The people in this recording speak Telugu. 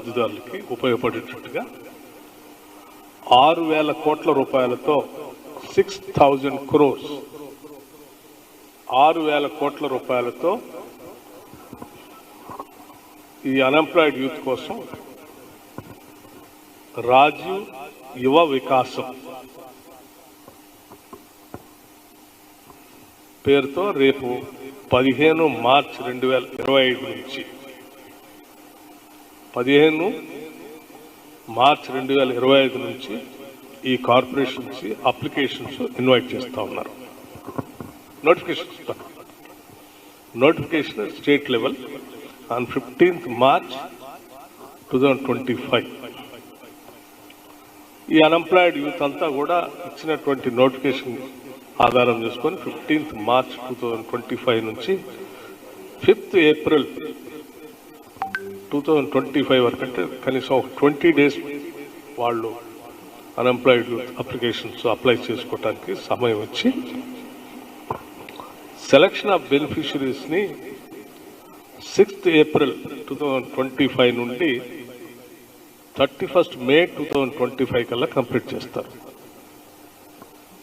లబ్ధిదారులకి ఉపయోగపడేటట్టుగా 6,000 కోట్ల రూపాయలతో 6,000 crores 6,000 కోట్ల రూపాయలతో ఈ అన్ఎంప్లాయిడ్ యూత్ కోసం రాజీవ్ యువ వికాసం పేరుతో రేపు 15 మార్చి 2025 నుంచి 15 మార్చి 2025 నుంచి ఈ కార్పొరేషన్స్ అప్లికేషన్స్ ఇన్వైట్ చేస్తూ ఉన్నారు. Notification state level on 15th March 2025. ఈ అన్ఎంప్లాయిడ్ యూత్ అంతా కూడా ఇచ్చినటువంటి నోటిఫికేషన్ ఆధారం చేసుకొని 15th March 2025 నుంచి 5th April 2025 వరకు, అంటే కనీసం 20 days వాళ్ళు అన్ఎంప్లాయిడ్ యూత్ అప్లికేషన్స్ అప్లై చేసుకోవడానికి సమయం ఇచ్చి సెలక్షన్ ఆఫ్ బెనిఫిషరీస్ని 6th April 2025 నుండి 31st May 2025 కల్లా కంప్లీట్ చేస్తారు.